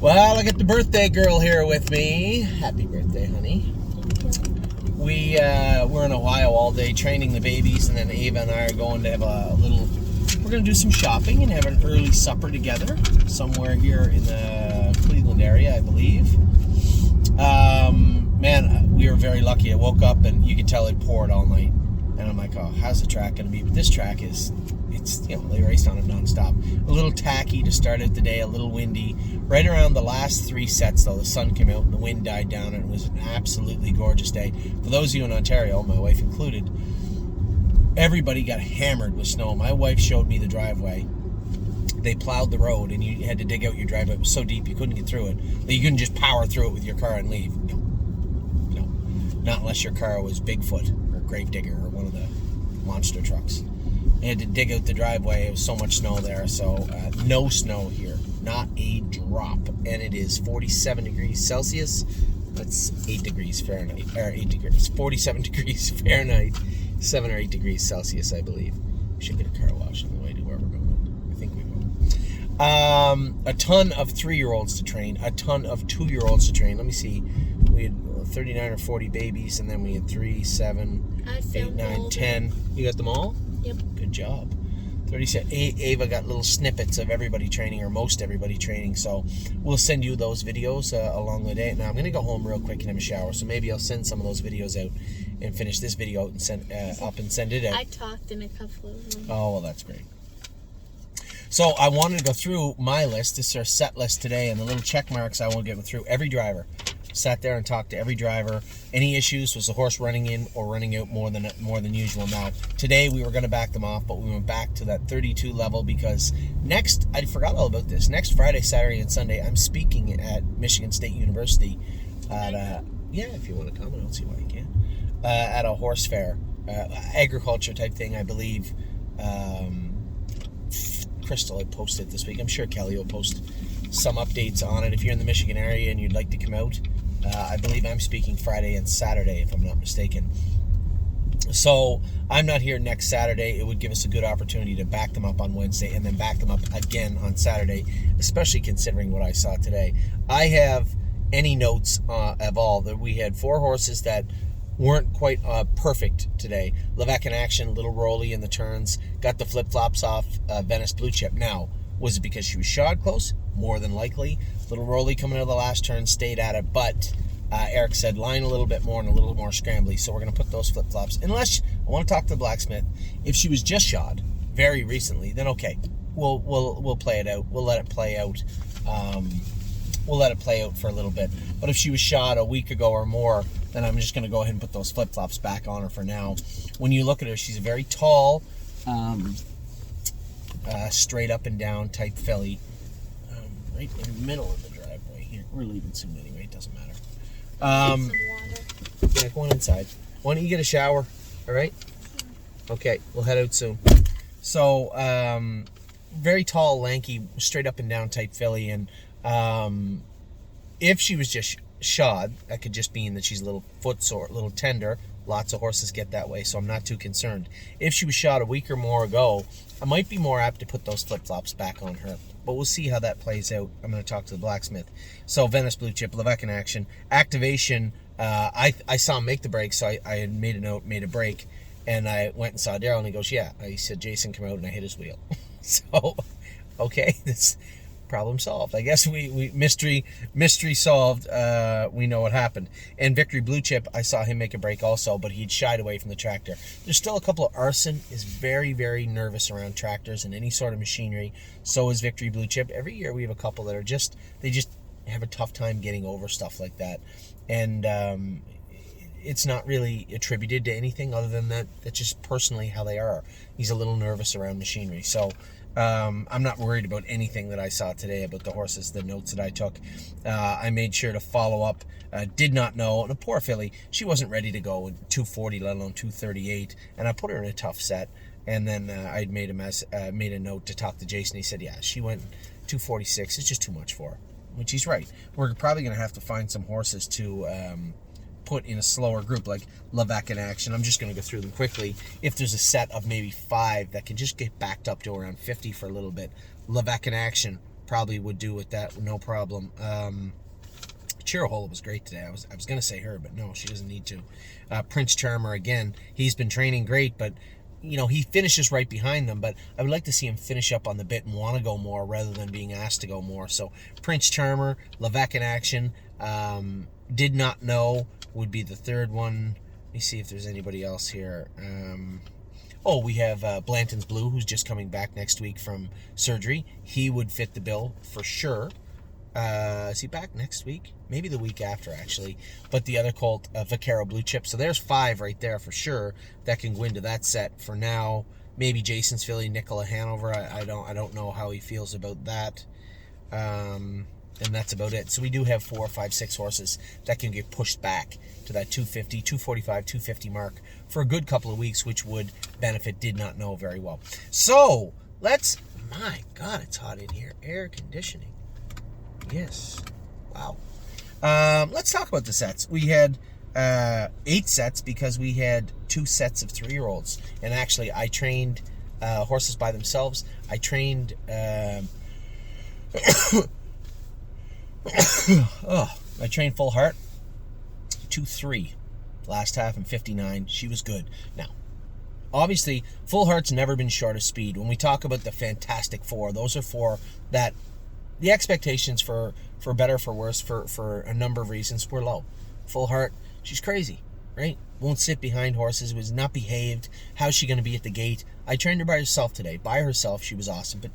Well, I got the birthday girl here with me. Happy birthday, honey. We're in Ohio all day training the babies, and then Ava and I are going to have we're going to do some shopping and have an early supper together somewhere here in the Cleveland area, I believe. Man, we were very lucky. I woke up and you could tell it poured all night. And I'm like, oh, how's the track going to be? But this track they raced on it nonstop. A little tacky to start out the day, a little windy. Right around the last three sets, though, the sun came out and the wind died down, and it was an absolutely gorgeous day. For those of you in Ontario, my wife included, everybody got hammered with snow. My wife showed me the driveway. They plowed the road, and you had to dig out your driveway. It was so deep you couldn't get through it. You couldn't just power through it with your car and leave. No. Not unless your car was Bigfoot or Gravedigger or one of the monster trucks. They had to dig out the driveway. It was so much snow there. So no snow here. Not a drop. And it is 47 degrees Celsius. That's 8 degrees Fahrenheit. Or 8 degrees. 47 degrees Fahrenheit. 7 or 8 degrees Celsius, I believe. We should get a car wash on the way to where we're going. I think we will. A ton of 3-year-olds to train. A ton of 2-year-olds to train. Let me see. We had 39 or 40 babies, and then we had 3, 7, 8, 9, 10. You got them all? Yep. Good job. 37. Ava got little snippets of everybody training, or most everybody training, so we'll send you those videos along the day. Now, I'm going to go home real quick and have a shower, so maybe I'll send some of those videos out and finish this video and send it out. I talked in a couple of them. Oh, well, that's great. So I wanted to go through my list. This is our set list today, and the little check marks I want to go through every driver. Sat there and talked to every driver. Any issues? Was the horse running in or running out more than usual? Now, today we were going to back them off, but we went back to that 32 level because I forgot all about this. Next Friday, Saturday, and Sunday, I'm speaking at Michigan State University if you want to come, I don't see why you can't. At a horse fair, agriculture type thing, I believe. Crystal had posted this week. I'm sure Kelly will post some updates on it. If you're in the Michigan area and you'd like to come out, I believe I'm speaking Friday and Saturday, if I'm not mistaken. So I'm not here next Saturday. It would give us a good opportunity to back them up on Wednesday and then back them up again on Saturday, especially considering what I saw today. I have any notes of all that we had 4 horses that weren't quite perfect today. Levesque in action, little rolly in the turns, got the flip-flops off Venice Blue Chip. Now, was it because she was shod close? More than likely. Little rolly coming out of the last turn, stayed at it, but Eric said line a little bit more and a little more scrambly, so we're going to put those flip-flops. Unless I want to talk to the blacksmith. If she was just shod very recently, then okay, we'll play it out. We'll let it play out. We'll let it play out for a little bit. But if she was shod a week ago or more, then I'm just going to go ahead and put those flip-flops back on her for now. When you look at her, she's a very tall, straight up and down type filly. Right in the middle of the driveway here. We're leaving soon anyway, it doesn't matter. Some water. Yeah, go on inside. Why don't you get a shower? All right? Okay, we'll head out soon. So, very tall, lanky, straight up and down type filly, and if she was just shod, that could just mean that she's a little footsore, a little tender. Lots of horses get that way, so I'm not too concerned. If she was shod a week or more ago, I might be more apt to put those flip-flops back on her. But we'll see how that plays out. I'm going to talk to the blacksmith. So Venice Blue Chip, Levesque in action. Activation, I saw him make the break, so I had made a note, made a break, and I went and saw Daryl, and he goes, yeah. He said, Jason, come out, and I hit his wheel. So, okay, this problem solved. I guess we mystery solved. We know what happened. And Victory Blue Chip, I saw him make a break also, but he'd shied away from the tractor. There's still a couple of Arson is very, very nervous around tractors and any sort of machinery. So is Victory Blue Chip. Every year we have a couple that are they just have a tough time getting over stuff like that. And it's not really attributed to anything other than that. That's just personally how they are. He's a little nervous around machinery. So I'm not worried about anything that I saw today about the horses, the notes that I took. I made sure to follow up. Did not know. And a poor filly, she wasn't ready to go in 240, let alone 238. And I put her in a tough set. And then I'd made a note to talk to Jason. He said, yeah, she went 246. It's just too much for her, which he's right. We're probably going to have to find some horses to put in a slower group, like Levesque in action. I'm just going to go through them quickly. If there's a set of maybe 5 that can just get backed up to around 50 for a little bit, Levesque in action, probably would do with that, no problem. Chirahola was great today. I was going to say her, but no, she doesn't need to. Prince Charmer, again, he's been training great, but he finishes right behind them, but I would like to see him finish up on the bit and want to go more rather than being asked to go more. So Prince Charmer, Levesque in action, Did Not Know would be the third one. Let me see if there's anybody else here. We have Blanton's Blue, who's just coming back next week from surgery. He would fit the bill for sure. Is he back next week? Maybe the week after, actually. But the other colt, Vaquero Blue Chip. So there's 5 right there for sure that can go into that set. For now, maybe Jason's filly, Nicola Hanover. I don't know how he feels about that. And that's about it. So we do have 4, 5, 6 horses that can get pushed back to that 250, 245, 250 mark for a good couple of weeks, which would benefit Did Not Know very well. So my God, it's hot in here. Air conditioning. Yes. Wow. Let's talk about the sets. We had 8 sets because we had 2 sets of 3-year-olds. And actually, I trained horses by themselves. I trained... I trained Full Heart 2-3 last half and 59. She was good. Now, obviously, Full Heart's never been short of speed. When we talk about the Fantastic Four, those are 4 that... The expectations for better, for worse, for a number of reasons were low. Full Heart, she's crazy, right? Won't sit behind horses, was not behaved. How's she going to be at the gate? I trained her by herself today. By herself, she was awesome, but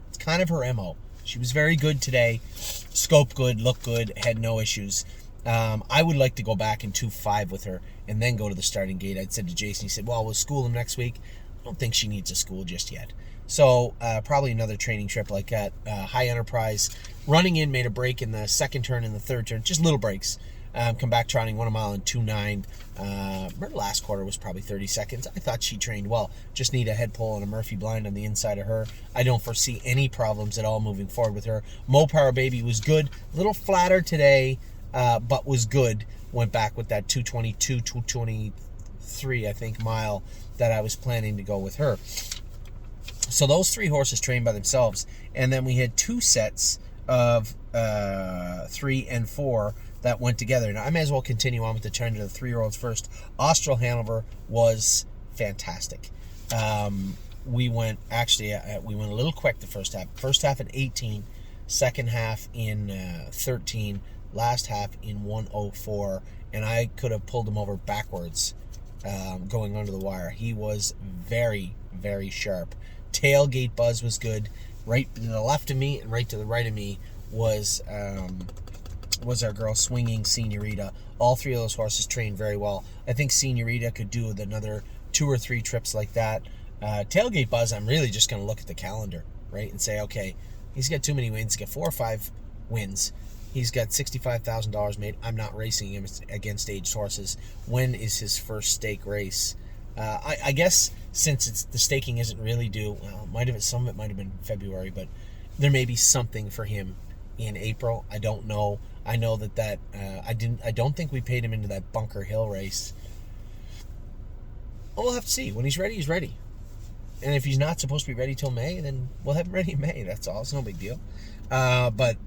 it's kind of her MO. She was very good today. Scope good, look good, had no issues. I would like to go back in 2-5 with her and then go to the starting gate. I'd said to Jason, he said, well, we'll school him next week. I don't think she needs a school just yet. So probably another training trip like that. High Enterprise, running in, made a break in the second turn and the third turn, just little breaks. Come back trotting 1 mile in 2:09. Her last quarter was probably 30 seconds. I thought she trained well. Just need a head pull and a Murphy blind on the inside of her. I don't foresee any problems at all moving forward with her. Power Baby was good. A little flatter today, but was good. Went back with that 222, 223, I think, mile that I was planning to go with her. So those 3 horses trained by themselves, and then we had 2 sets of 3 and 4 that went together. Now I may as well continue on with the trend of the 3-year-olds first. Austral Hanover was fantastic. We went a little quick the first half. First half in 18, second half in 13, last half in 104, and I could have pulled him over backwards going under the wire. He was very, very sharp. Tailgate Buzz was good. Right to the left of me and right to the right of me was our girl Swinging Senorita. All 3 of those horses trained very well. I think Senorita could do with another 2 or 3 trips like that. Tailgate Buzz, I'm really just going to look at the calendar, right, and say, okay, he's got too many wins. He's got 4 or 5 wins. He's got $65,000 made. I'm not racing him against aged horses. When is his first stake race? I guess since the staking isn't really due, well, some of it might have been February, but there may be something for him in April. I don't know. I know that I don't think we paid him into that Bunker Hill race. Well, we'll have to see. When he's ready, he's ready. And if he's not supposed to be ready till May, then we'll have him ready in May. That's all. It's no big deal. But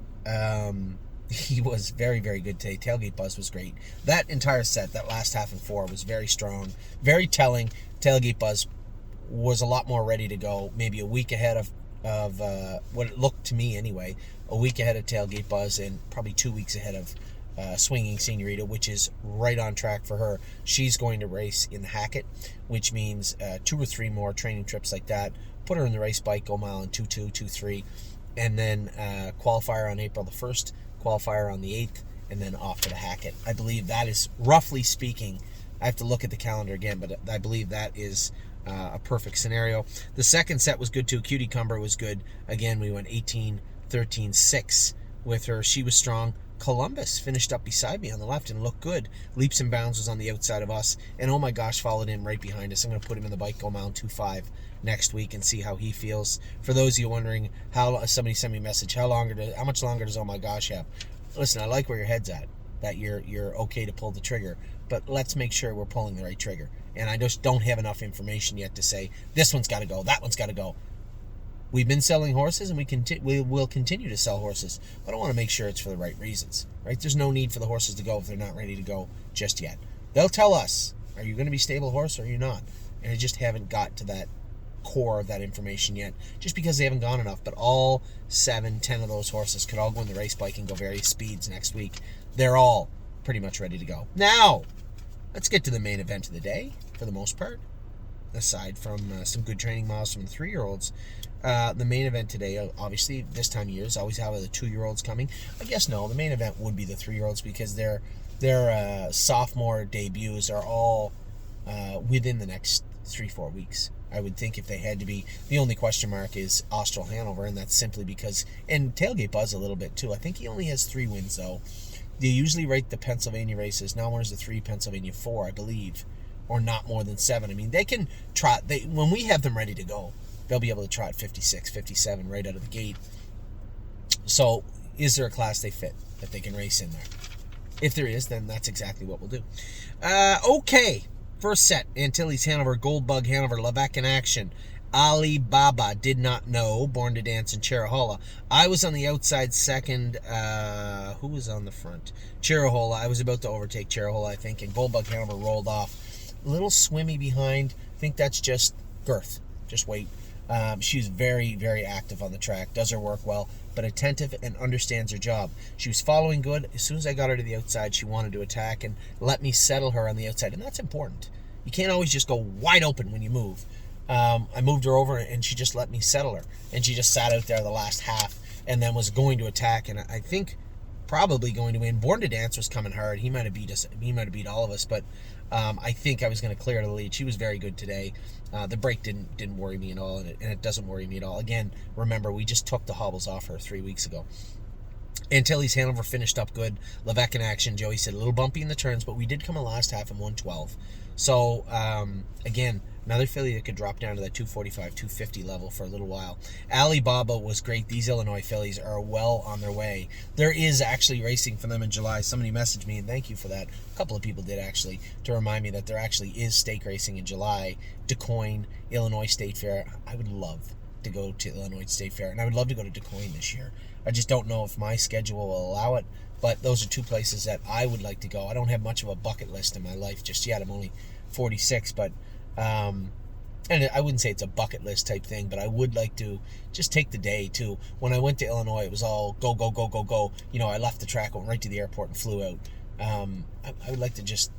he was very, very good today. Tailgate Buzz was great. That entire set, that last half and 4, was very strong, very telling. Tailgate Buzz was a lot more ready to go, maybe a week ahead of what it looked to me anyway, a week ahead of Tailgate Buzz and probably 2 weeks ahead of Swinging Senorita, which is right on track for her. She's going to race in the Hackett, which means 2 or 3 more training trips like that. Put her in the race bike, go mile in 2:2, 2:3, and then qualifier on April the 1st, qualifier on the 8th, and then off to the Hackett. I believe that is, roughly speaking, I have to look at the calendar again, but I believe that is a perfect scenario. The second set was good too. Cutie Cumber was good. Again, we went 18, 13, 6 with her. She was strong. Columbus finished up beside me on the left and looked good. Leaps and Bounds was on the outside of us, and oh my gosh, followed in right behind us. I'm going to put him in the bike, go mile 2:5 next week and see how he feels. For those of you wondering, somebody sent me a message, how much longer does oh my gosh have? Listen, I like where your head's at, that you're okay to pull the trigger, but let's make sure we're pulling the right trigger. And I just don't have enough information yet to say this one's got to go, that one's got to go. We've been selling horses, and we will continue to sell horses, but I want to make sure it's for the right reasons, right? There's no need for the horses to go if they're not ready to go just yet. They'll tell us, are you going to be stable horse or are you not? And I just haven't got to that core of that information yet, just because they haven't gone enough. But all 7, 10 of those horses could all go in the race bike and go various speeds next week. They're all pretty much ready to go. Now, let's get to the main event of the day, for the most part. Aside from some good training miles from the 3-year-olds, the main event today, obviously, this time of year is always how the 2-year-olds coming. I guess no, the main event would be the 3-year-olds because their sophomore debuts are all within the next 3-4 weeks. I would think if they had to be. The only question mark is Austral Hanover, and that's simply because, and Tailgate Buzz a little bit too. I think he only has 3 wins though. They usually rate the Pennsylvania races. Now one is the 3, Pennsylvania 4, I believe, or not more than 7. I mean, they can trot. When we have them ready to go, they'll be able to trot 56, 57 right out of the gate. So, is there a class they fit that they can race in there? If there is, then that's exactly what we'll do. Okay. First set, Antilles Hanover, Goldbug Hanover, Levesque in action. Alibaba did not know, Born to Dance in Cherahola. I was on the outside second. Who was on the front? Cherahola. I was about to overtake Cherahola, I think, and Goldbug Hanover rolled off. A little swimmy behind. I think that's just girth, just weight. She was very, very active on the track, does her work well, but attentive and understands her job. She was following good. As soon as I got her to the outside, she wanted to attack and let me settle her on the outside, and that's important. You can't always just go wide open when you move. I moved her over, and she just let me settle her, and she just sat out there the last half and then was going to attack, and I think probably going to win. Born to Dance was coming hard. He might have beat us. He might have beat all of us, but I think I was going to clear the lead. She was very good today. The break didn't worry me at all, and it doesn't worry me at all. Again, remember, we just took the hobbles off her 3 weeks ago. Antilles Hanover finished up good. Levesque in action. Joey said a little bumpy in the turns, but we did come in last half in 112. So, again, another filly that could drop down to that 245, 250 level for a little while. Alibaba was great. These Illinois fillies are well on their way. There is actually racing for them in July. Somebody messaged me, and thank you for that. A couple of people did, actually, to remind me that there actually is stake racing in July. DuQuoin, Illinois State Fair. I would love to go to Illinois State Fair, and I would love to go to DuQuoin this year. I just don't know if my schedule will allow it, but those are 2 places that I would like to go. I don't have much of a bucket list in my life just yet. I'm only 46, but and I wouldn't say it's a bucket list type thing, but I would like to just take the day too. When I went to Illinois, it was all go, go, go, go, go. You know, I left the track, went right to the airport, and flew out. I would like to just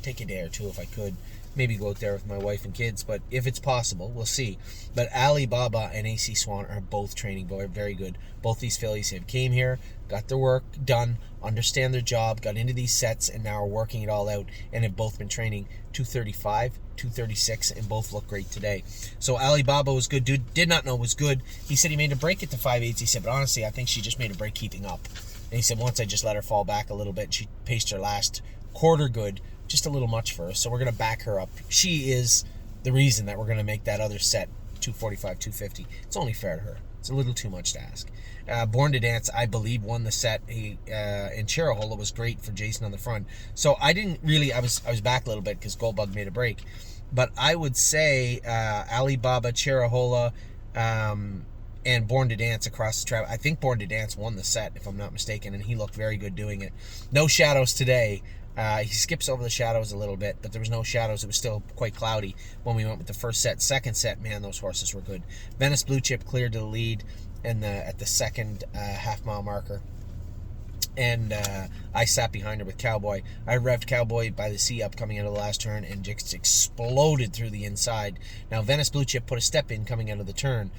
take a day or two if I could. Maybe go out there with my wife and kids, but if it's possible, we'll see. But Alibaba and AC Swan are both training very good. Both these fillies have came here, got their work done, understand their job, got into these sets, and now are working it all out, and have both been training 235, 236, and both look great today. So Alibaba was good. Dude did not know was good. He said he made a break at the 5/8. He said, but honestly, I think she just made a break keeping up. And he said once I just let her fall back a little bit, she paced her last quarter good, just a little much for us, so we're going to back her up. She is the reason that we're going to make that other set 245, 250. It's only fair to her. It's a little too much to ask. Born to Dance, I believe, won the set. And Cherahola was great for Jason on the front. So I didn't really, I was back a little bit because Goldbug made a break. But I would say Alibaba, Cherahola, and Born to Dance across the track. I think Born to Dance won the set, if I'm not mistaken, and he looked very good doing it. No shadows today. He skips over the shadows a little bit, but there was no shadows. It was still quite cloudy when we went with the first set. Second set, man, those horses were good. Venice Blue Chip cleared to the lead at the second half-mile marker. And I sat behind her with Cowboy. I revved Cowboy by the C up coming out of the last turn and just exploded through the inside. Now, Venice Blue Chip put a step in coming out of the turn.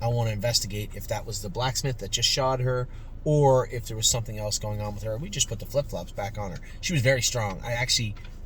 I want to investigate if that was the blacksmith that just shod her, or if there was something else going on with her. We just put the flip-flops back on her. She was very strong.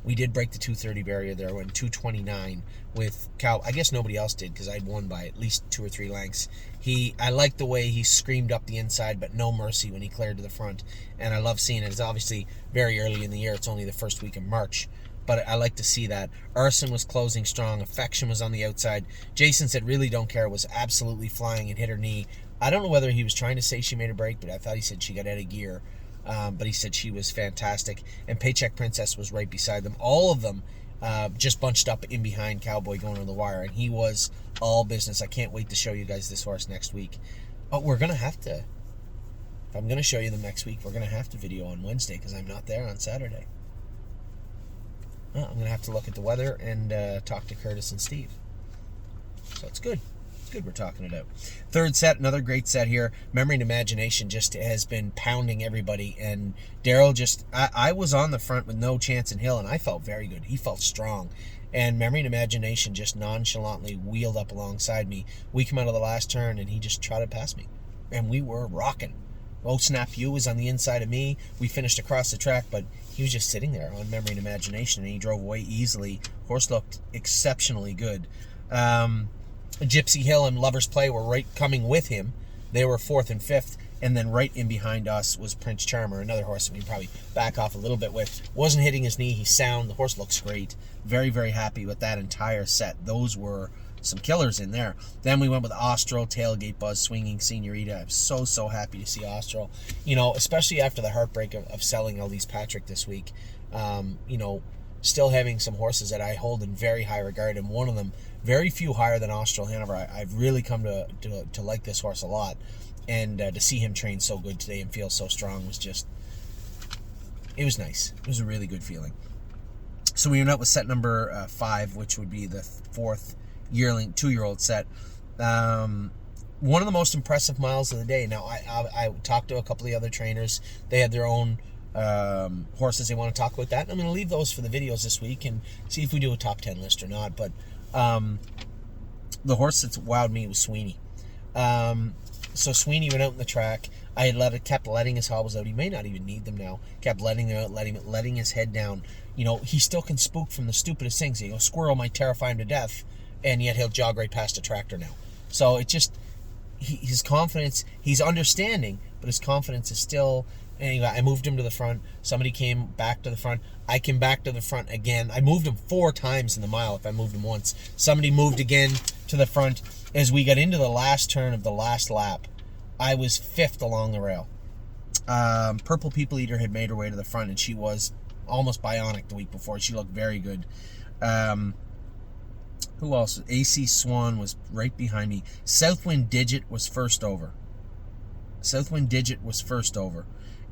We did break the 230 barrier there. Went 229 with Cow. I guess nobody else did because I'd won by at least 2 or 3 lengths. I liked the way he screamed up the inside, but no mercy when he cleared to the front. And I love seeing it. It's obviously very early in the year. It's only the first week of March. But I like to see that. Arson was closing strong. Affection was on the outside. Jason said, really don't care, was absolutely flying and hit her knee. I don't know whether he was trying to say she made a break, but I thought he said she got out of gear. But he said she was fantastic. And Paycheck Princess was right beside them. All of them just bunched up in behind Cowboy going on the wire, and he was all business. I can't wait to show you guys this horse next week. Oh, we're going to have to, if I'm going to show you them next week, we're going to have to video on Wednesday because I'm not there on Saturday. Well, I'm going to have to look at the weather and talk to Curtis and Steve. So it's good. It's good we're talking it out. Third set, another great set here. Memory and Imagination just has been pounding everybody. And Daryl just, I was on the front with no chance in Hill, and I felt very good. He felt strong. And Memory and Imagination just nonchalantly wheeled up alongside me. We come out of the last turn, and he just trotted past me. And we were rocking. Oh, Snap You was on the inside of me. We finished across the track, but he was just sitting there on Memory and Imagination, and he drove away easily. Horse looked exceptionally good. Gypsy Hill and Lover's Play were right coming with him. They were 4th and 5th, and then right in behind us was Prince Charmer, another horse that we can probably back off a little bit with. Wasn't hitting his knee. He's sound. The horse looks great. Very, very happy with that entire set. Those were some killers in there. Then we went with Austral, Tailgate Buzz, Swinging Senorita. I'm so happy to see Austral. You know, especially after the heartbreak of selling Elise Patrick this week. You know, still having some horses that I hold in very high regard, and one of them, very few higher than Austral Hanover. I've really come to like this horse a lot. And to see him train so good today and feel so strong was just, it was nice. It was a really good feeling. So we went out with set number 5, which would be the 4th yearling 2-year-old set. One of the most impressive miles of the day. Now I talked to a couple of the other trainers. They had their own horses they want to talk about that. I'm going to leave those for the videos this week and see if we do a top 10 list or not. But the horse that's wowed me was Sweeney. So Sweeney went out in the track. I had kept letting his hobbles out. He may not even need them now. Kept letting them out, letting his head down. You know, he still can spook from the stupidest things. You know, squirrel might terrify him to death, and yet he'll jog right past a tractor now. So it just, his confidence, he's understanding, but his confidence is still. Anyway, I moved him to the front. Somebody came back to the front. I came back to the front again. I moved him 4 times in the mile if I moved him once. Somebody moved again to the front. As we got into the last turn of the last lap, I was 5th along the rail. Purple People Eater had made her way to the front, and she was almost bionic the week before. She looked very good. Who else? AC Swan was right behind me. Southwind Digit was first over.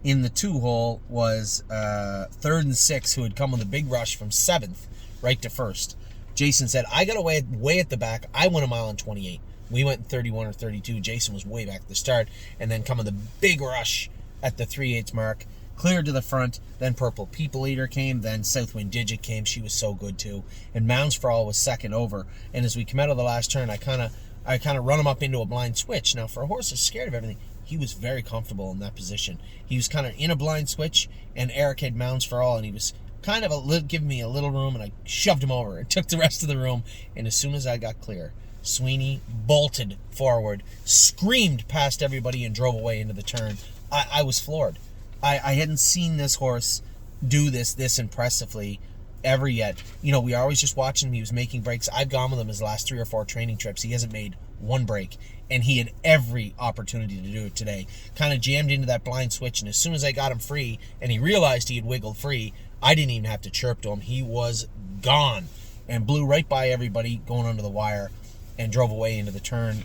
In the 2-hole was 3rd and 6, who had come with a big rush from 7th right to 1st. Jason said, I got away way at the back. I went a mile in 28. We went in 31 or 32. Jason was way back at the start, and then coming the big rush at the 3/8 mark, cleared to the front. Then Purple People Eater came. Then Southwind Digit came. She was so good too. And Mounds for All was second over. And as we come out of the last turn, I kind of run him up into a blind switch. Now, for a horse that's scared of everything, he was very comfortable in that position. He was kind of in a blind switch, and Eric had Mounds for All, and he was kind of giving me a little room, and I shoved him over and took the rest of the room. And as soon as I got clear, Sweeney bolted forward, screamed past everybody, and drove away into the turn. I was floored. I hadn't seen this horse do this impressively ever yet. You know, we are always just watching him. He was making breaks. I've gone with him his last 3 or 4 training trips. He hasn't made one break, and he had every opportunity to do it today. Kind of jammed into that blind switch, and as soon as I got him free, and he realized he had wiggled free, I didn't even have to chirp to him. He was gone and blew right by everybody going under the wire and drove away into the turn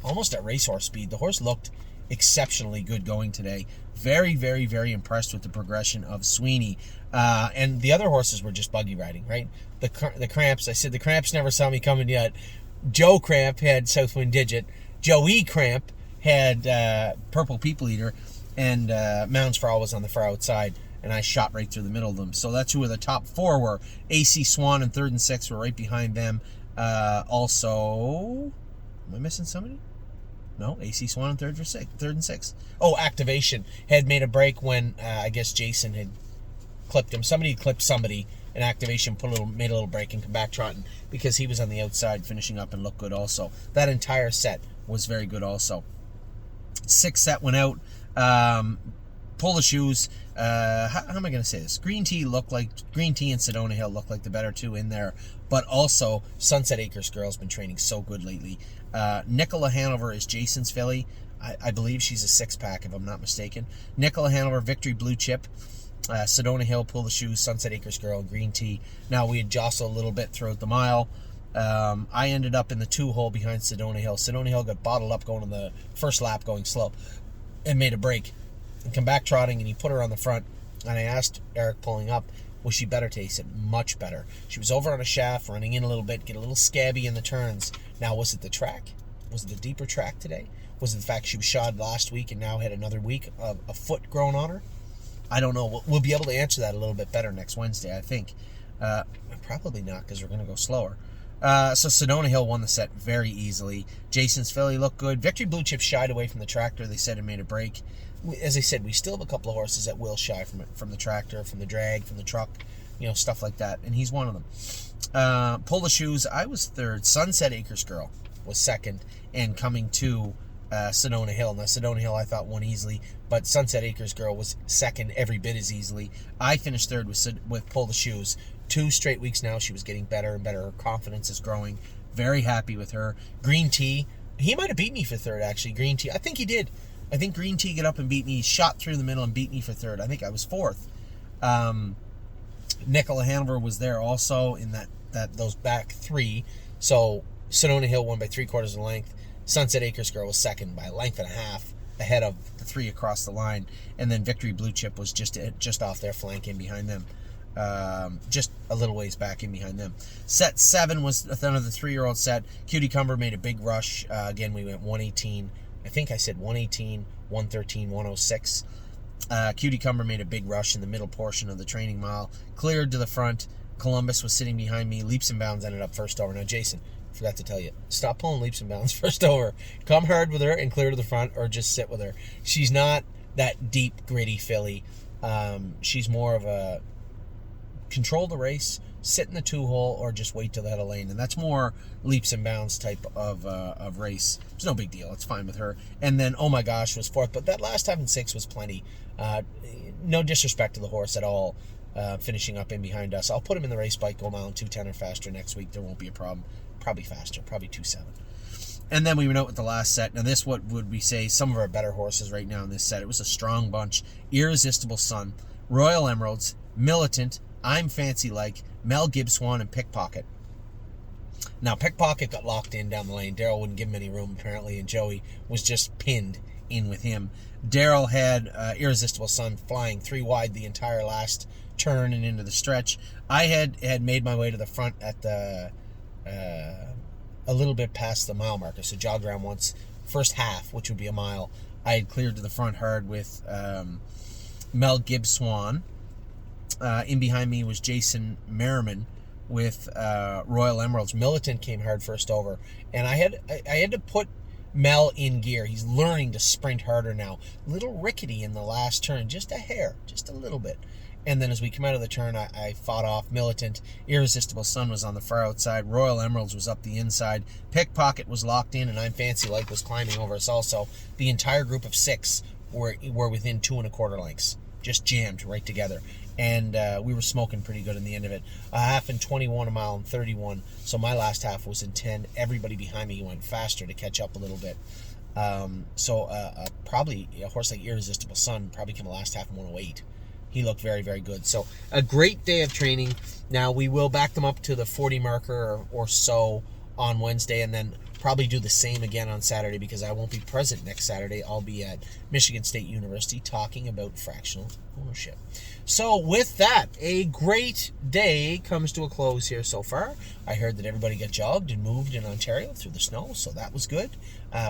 almost at racehorse speed. The horse looked exceptionally good going today. Very, very, very impressed with the progression of Sweeney. And the other horses were just buggy riding, right? The Cramps, I said the Cramps never saw me coming yet. Joe Cramp had Southwind Digit. Joey Cramp had Purple People Eater. And Mounds for All was on the far outside. And I shot right through the middle of them. So that's who the top 4 were. AC Swan and 3rd and 6th were right behind them. Also, am I missing somebody? No, AC Swan and 3rd and 6th. Oh, Activation had made a break when I guess Jason had clipped him. Somebody clipped somebody, and Activation made a little break and come back trotting because he was on the outside finishing up and looked good also. That entire set was very good also. 6th set went out. Pull the shoes. How am I going to say this? Green Tea and Sedona Hill look like the better 2 in there, but also Sunset Acres Girl's been training so good lately. Nicola Hanover is Jason's filly. I believe she's a 6-pack if I'm not mistaken. Nicola Hanover, Victory Blue Chip. Sedona Hill, Pull the Shoes, Sunset Acres Girl, Green Tea. Now, we had jostled a little bit throughout the mile. I ended up in the 2-hole behind Sedona Hill. Sedona Hill got bottled up going on the first lap, going slow, and made a break. And come back trotting, and he put her on the front. And I asked Eric pulling up, was she better today? He said, much better. She was over on a shaft, running in a little bit, get a little scabby in the turns. Now, was it the track? Was it the deeper track today? Was it the fact she was shod last week and now had another week of a foot grown on her? I don't know. We'll be able to answer that a little bit better next Wednesday, I think. Probably not, because we're going to go slower. So Sedona Hill won the set very easily. Jason's filly looked good. Victory Blue Chip shied away from the tractor. They said it made a break. As I said, we still have a couple of horses that will shy from the tractor, from the drag, from the truck, stuff like that. And he's one of them. Pull the Shoes, I was third. Sunset Acres Girl was second, and coming to Sedona Hill. Now, Sedona Hill I thought won easily, but Sunset Acres Girl was second every bit as easily. I finished third with Pull the Shoes. 2 straight weeks now, she was getting better and better. Her confidence is growing. Very happy with her. Green Tea, he might have beat me for third, actually. Green Tea, I think he did. I think Green Tea got up and beat me. He shot through the middle and beat me for third. I think I was fourth. Nicola Hanover was there also in those back 3. So Sedona Hill won by 3/4 of the length. Sunset Acres Girl was second by a length and a half ahead of the 3 across the line. And then Victory Blue Chip was just off their flank in behind them. Just a little ways back in behind them. Set 7 was another 3-year-old set. Cutie Cumber made a big rush. Again, we went 118. I think I said 118, 113, 106. Cutie Cumber made a big rush in the middle portion of the training mile. Cleared to the front. Columbus was sitting behind me. Leaps and Bounds ended up first over. Now, Jason, forgot to tell you, stop pulling Leaps and Bounds first over. Come hard with her and clear to the front, or just sit with her. She's not that deep, gritty filly. She's more of a control the race, sit in the 2-hole, or just wait till they had a lane. And that's more Leaps and Bounds type of race. It's no big deal. It's fine with her. And then, oh my gosh, was fourth. But that last time in 6 was plenty. No disrespect to the horse at all, finishing up in behind us. I'll put him in the race bike, go mile 2:10 or faster next week. There won't be a problem. Probably faster, probably 2:7. And then we went out with the last set. Now this, what would we say, some of our better horses right now in this set. It was a strong bunch. Irresistible Sun, Royal Emeralds, Militant, I'm Fancy Like, Mel Gibbswan, and Pickpocket. Now, Pickpocket got locked in down the lane. Daryl wouldn't give him any room, apparently, and Joey was just pinned in with him. Daryl had Irresistible Sun flying 3 wide the entire last turn and into the stretch. I had made my way to the front at the a little bit past the mile marker, so jogged around once. First half, which would be a mile, I had cleared to the front hard with Mel Gibbswan. In behind me was Jason Merriman with Royal Emeralds. Militant came hard first over, and I had to put Mel in gear. He's learning to sprint harder now. Little rickety in the last turn, just a hair, just a little bit. And then as we come out of the turn, I fought off Militant. Irresistible Sun was on the far outside. Royal Emeralds was up the inside. Pickpocket was locked in, and I'm Fancy Like was climbing over us also. The entire group of 6 were within 2 1/4 lengths. Just jammed right together. And we were smoking pretty good in the end of it. A half in 21, a mile in 31. So my last half was in 10. Everybody behind me went faster to catch up a little bit. Probably a horse like Irresistible Sun probably came the last half in 108. He looked very, very good. So a great day of training. Now we will back them up to the 40 marker or so on Wednesday, and then probably do the same again on Saturday, because I won't be present next Saturday. I'll be at Michigan State University talking about fractional ownership. So with that, a great day comes to a close here so far. I heard that everybody got jogged and moved in Ontario through the snow, so that was good.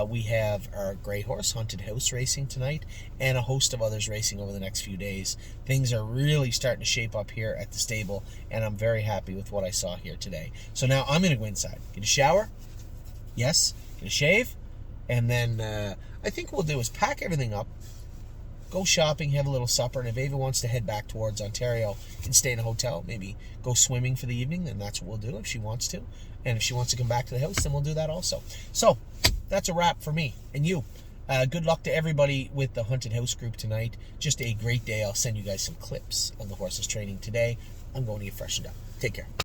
We have our Grey Horse Haunted House racing tonight, and a host of others racing over the next few days. Things are really starting to shape up here at the stable, and I'm very happy with what I saw here today. So now I'm going to go inside, get a shower, yes, get a shave, and then I think what we'll do is pack everything up, go shopping, have a little supper, and if Ava wants to head back towards Ontario and stay in a hotel, maybe go swimming for the evening, then that's what we'll do if she wants to. And if she wants to come back to the house, then we'll do that also. So that's a wrap for me and you. Good luck to everybody with the Haunted House group tonight. Just a great day. I'll send you guys some clips of the horses training today. I'm going to get freshened up. Take care.